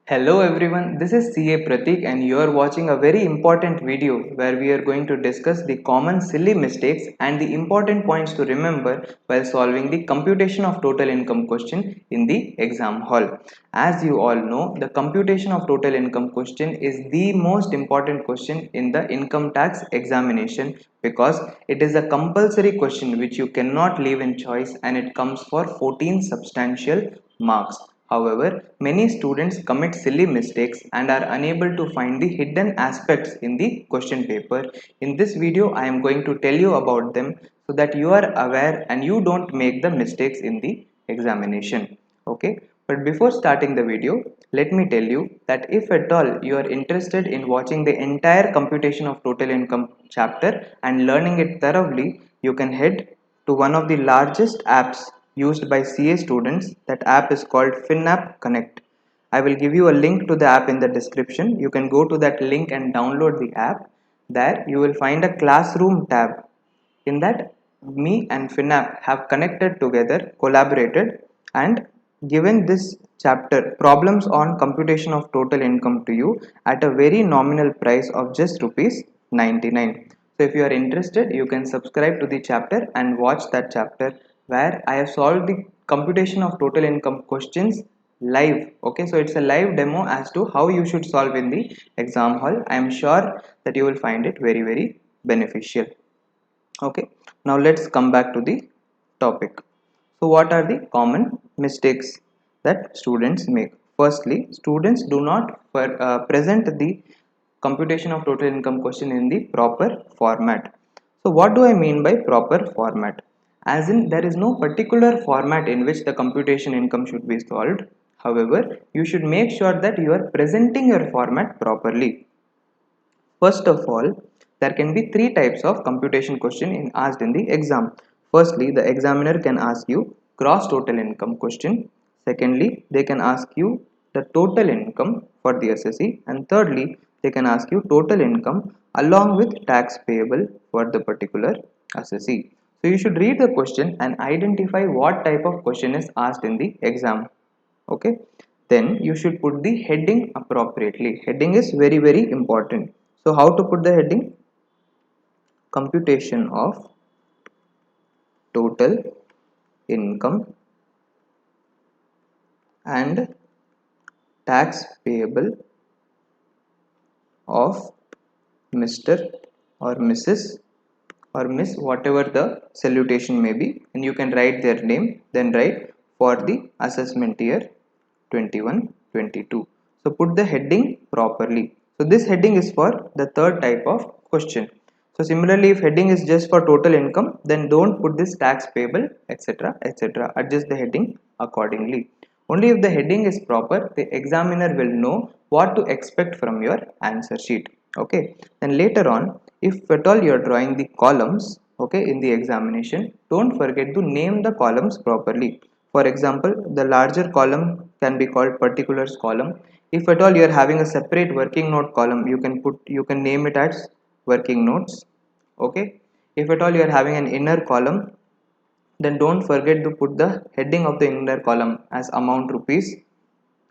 Hello everyone, this is CA Pratik and you are watching a very important video where we are going to discuss the common silly mistakes and the important points to remember while solving the computation of total income question in the exam hall. As you all know, the computation of total income question is the most important question in the income tax examination because it is a compulsory question which you cannot leave in choice and it comes for 14 substantial marks. However, many students commit silly mistakes and are unable to find the hidden aspects in the question paper. In this video, I am going to tell you about them so that you are aware and you don't make the mistakes in the examination. Okay, but before starting the video, let me tell you that if at all you are interested in watching the entire computation of total income chapter and learning it thoroughly, you can head to one of the largest apps used by CA students. That app is called FinApp Connect. I will give you a link to the app in the description. You can go to that link and download the app. There you will find a classroom tab. In that, me and FinApp have connected together, collaborated, and given this chapter problems on computation of total income to you at a very nominal price of just rupees 99. So if you are interested, you can subscribe to the chapter and watch that chapter where I have solved the computation of total income questions live. Okay, so it's a live demo as to how you should solve in the exam hall. I am sure that you will find it very beneficial. Okay, now let's come back to the topic. So what are the common mistakes that students make? Firstly, students do not present the computation of total income question in the proper format. So what do I mean by proper format? As in, there is no particular format in which the computation income should be solved. However, you should make sure that you are presenting your format properly. First of all, there can be three types of computation question asked in the exam. Firstly, the examiner can ask you gross total income question. Secondly, they can ask you the total income for the assessee. And thirdly, they can ask you total income along with tax payable for the particular assessee. So you should read the question and identify what type of question is asked in the exam. Okay, then you should put the heading appropriately. Heading is very important. So how to put the heading? Computation of total income and tax payable of Mr. or Mrs. or Miss, whatever the salutation may be, and you can write their name, then write for the assessment year 21-22. So put the heading properly. So this heading is for the third type of question. So similarly, if heading is just for total income, then don't put this tax payable, etc., etc. Adjust the heading accordingly. Only if the heading is proper, the examiner will know what to expect from your answer sheet. Okay, then later on, if at all you are drawing the columns, okay, in the examination, don't forget to name the columns properly. For example, the larger column can be called particulars column. If at all you are having a separate working note column, you can name it as working notes. Okay, if at all you are having an inner column, then don't forget to put the heading of the inner column as amount rupees.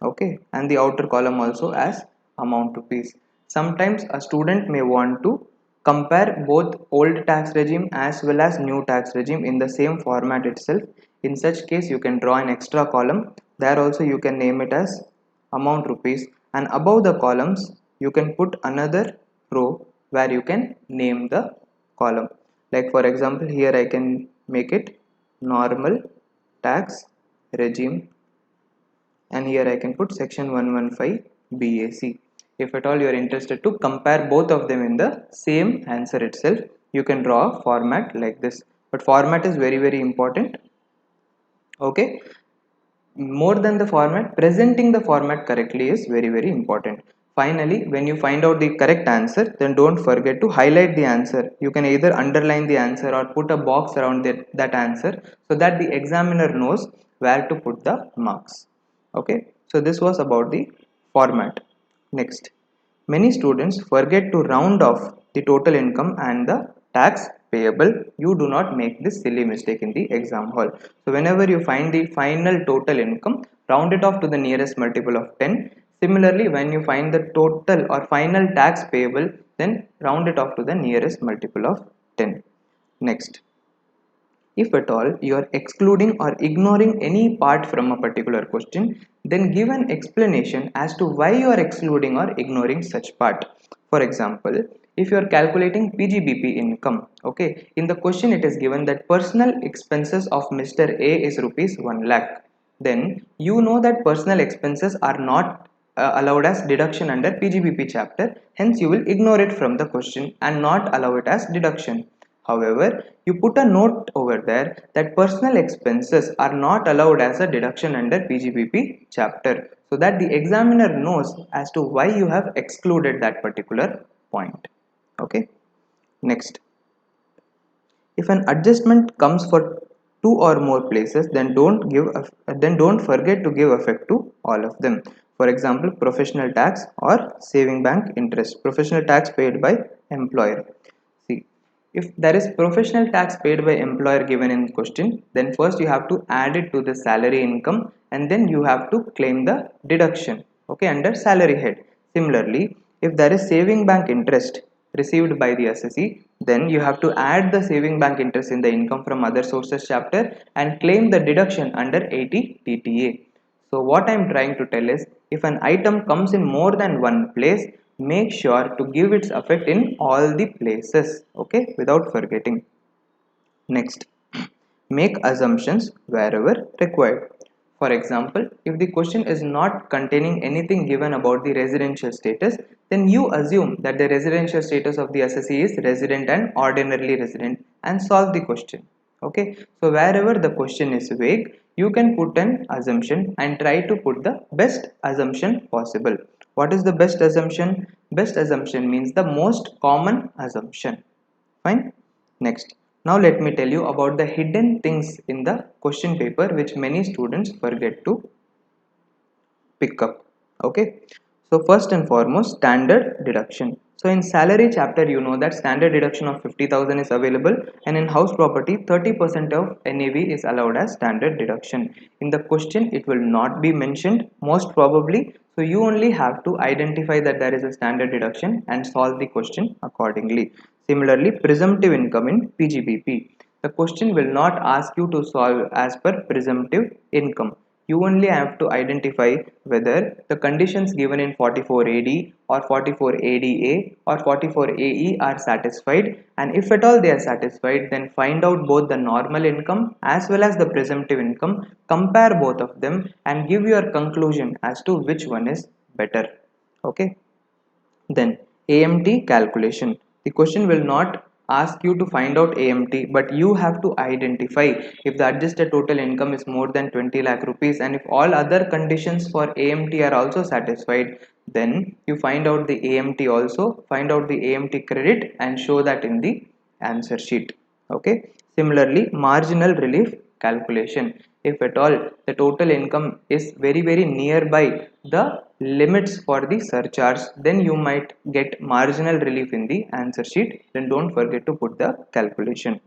Okay, and the outer column also as amount rupees. Sometimes a student may want to compare both old tax regime as well as new tax regime in the same format itself. In such case, you can draw an extra column. There also you can name it as amount rupees, and above the columns you can put another row where you can name the column. Like for example, here I can make it normal tax regime, and here I can put section 115 BAC. If at all you are interested to compare both of them in the same answer itself, you can draw a format like this. But format is very important. Okay, more than the format, presenting the format correctly is very important. Finally, when you find out the correct answer, then don't forget to highlight the answer. You can either underline the answer or put a box around that answer so that the examiner knows where to put the marks. Okay, so this was about the format. Next, many students forget to round off the total income and the tax payable. You do not make this silly mistake in the exam hall. So whenever you find the final total income, round it off to the nearest multiple of 10. Similarly, when you find the total or final tax payable, then round it off to the nearest multiple of 10. Next, if at all you are excluding or ignoring any part from a particular question, then give an explanation as to why you are excluding or ignoring such part. For example, if you are calculating PGBP income, okay, in the question it is given that personal expenses of Mr. A is rupees 1 lakh. Then you know that personal expenses are not allowed as deduction under PGBP chapter, hence you will ignore it from the question and not allow it as deduction. However, you put a note over there that personal expenses are not allowed as a deduction under PGBP chapter, so that the examiner knows as to why you have excluded that particular point. Okay. Next, if an adjustment comes for two or more places, then don't forget to give effect to all of them. For example, professional tax or saving bank interest, professional tax paid by employer. See, if there is professional tax paid by employer given in question, then first you have to add it to the salary income and then you have to claim the deduction, okay, under salary head. Similarly, if there is saving bank interest received by the assessee, then you have to add the saving bank interest in the income from other sources chapter and claim the deduction under 80 TTA. So what I am trying to tell is, if an item comes in more than one place, make sure to give its effect in all the places, okay, without forgetting. Next, make assumptions wherever required. For example, if the question is not containing anything given about the residential status, then you assume that the residential status of the assessee is resident and ordinarily resident and solve the question. Okay, so wherever the question is vague, you can put an assumption and try to put the best assumption possible. What is the best assumption? Best assumption means the most common assumption. Fine. Next, now let me tell you about the hidden things in the question paper which many students forget to pick up. Okay, so first and foremost, standard deduction. So in salary chapter, you know that standard deduction of 50,000 is available, and in house property 30% of NAV is allowed as standard deduction. In the question it will not be mentioned most probably, so you only have to identify that there is a standard deduction and solve the question accordingly. Similarly, presumptive income in PGBP, the question will not ask you to solve as per presumptive income. You only have to identify whether the conditions given in 44 AD or 44 ADA or 44 AE are satisfied, and if at all they are satisfied, then find out both the normal income as well as the presumptive income, compare both of them and give your conclusion as to which one is better. Okay. Then AMT calculation. The question will not ask you to find out AMT, but you have to identify if the adjusted total income is more than 20 lakh rupees and if all other conditions for AMT are also satisfied, then you find out the AMT also, find out the AMT credit and show that in the answer sheet. Okay. Similarly, marginal relief calculation. If at all the total income is very nearby the limits for the surcharge, then you might get marginal relief in the answer sheet. Then don't forget to put the calculation.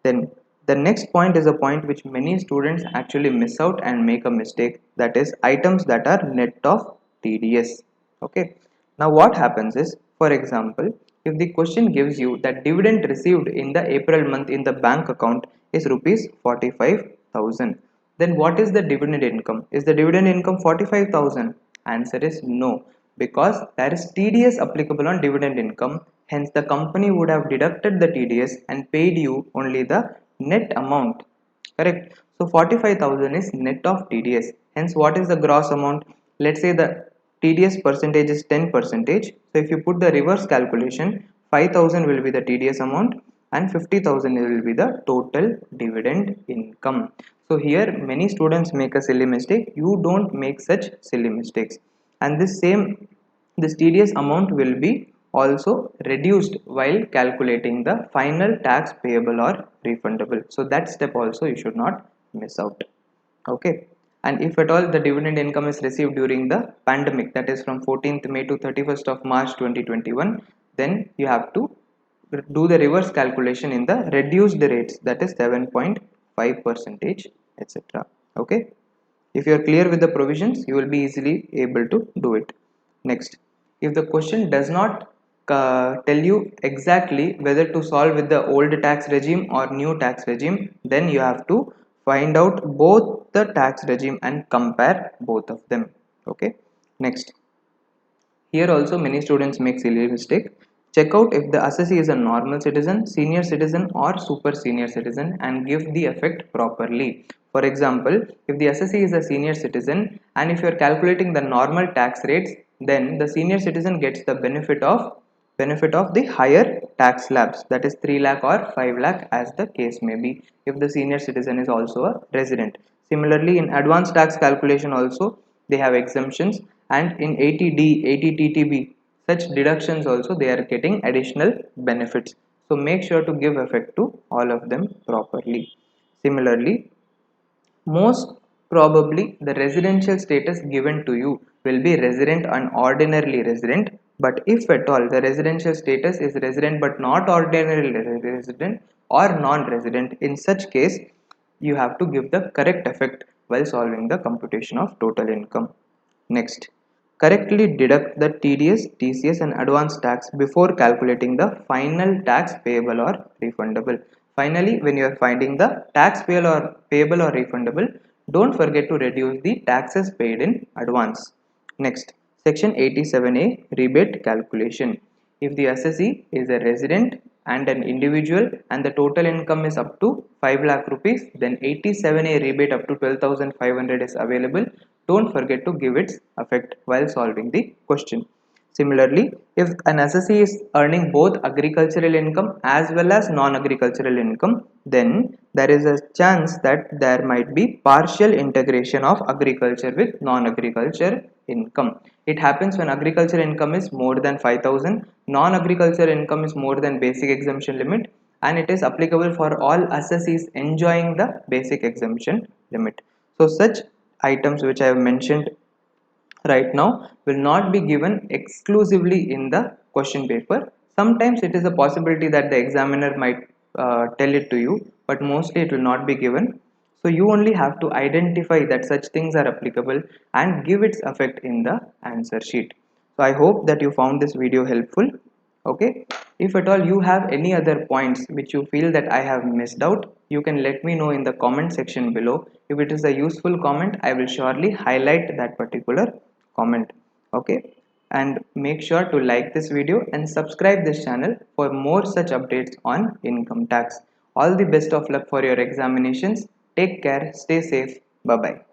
Then the next point is a point which many students actually miss out and make a mistake, that is items that are net of TDS. Okay. Now what happens is, for example, if the question gives you that dividend received in the April month in the bank account is rupees 45,000, then what is the dividend income? Is the dividend income 45,000? Answer is no, because there is TDS applicable on dividend income. Hence, the company would have deducted the TDS and paid you only the net amount. Correct. So 45,000 is net of TDS. Hence, what is the gross amount? Let's say the TDS percentage is 10 percentage. So if you put the reverse calculation, 5,000 will be the TDS amount and 50,000 will be the total dividend income. So here many students make a silly mistake. You don't make such silly mistakes. And this TDS amount will be also reduced while calculating the final tax payable or refundable. So that step also you should not miss out. Okay. And if at all the dividend income is received during the pandemic, that is from 14th May to 31st of March 2021, then you have to do the reverse calculation in the reduced rates, that is 7.5 percentage, etc. Okay. If you are clear with the provisions, you will be easily able to do it. Next, if the question does not tell you exactly whether to solve with the old tax regime or new tax regime, then you have to find out both the tax regime and compare both of them. Okay. Next, here also many students make silly mistake. Check out if the assessee is a normal citizen, senior citizen or super senior citizen and give the effect properly. For example, if the assessee is a senior citizen and if you are calculating the normal tax rates, then the senior citizen gets the benefit of the higher tax slabs, that is 3 lakh or 5 lakh as the case may be, if the senior citizen is also a resident. Similarly, in advanced tax calculation also they have exemptions, and in 80D, 80TTB such deductions also they are getting additional benefits. So make sure to give effect to all of them properly. Similarly, most probably the residential status given to you will be resident and ordinarily resident, but if at all the residential status is resident but not ordinarily resident or non-resident, in such case you have to give the correct effect while solving the computation of total income. Next, correctly deduct the TDS, TCS and advance tax before calculating the final tax payable or refundable. Finally, when you are finding the tax payable or refundable, don't forget to reduce the taxes paid in advance. Next, section 87A, rebate calculation. If the assessee is a resident and an individual and the total income is up to 5 lakh rupees, then 87A rebate up to 12,500 is available. Don't forget to give its effect while solving the question. Similarly, if an assessee is earning both agricultural income as well as non-agricultural income, then there is a chance that there might be partial integration of agriculture with non-agriculture income. It happens when agriculture income is more than 5,000, non-agriculture income is more than basic exemption limit, and it is applicable for all assessees enjoying the basic exemption limit. So such items which I have mentioned right now will not be given exclusively in the question paper. Sometimes it is a possibility that the examiner might tell it to you, but mostly it will not be given. So you only have to identify that such things are applicable and give its effect in the answer sheet. So I hope that you found this video helpful. Okay, if at all you have any other points which you feel that I have missed out, you can let me know in the comment section below. If it is a useful comment, I will surely highlight that particular comment. Okay, and make sure to like this video and subscribe this channel for more such updates on income tax. All the best of luck for your examinations. Take care, stay safe, bye bye.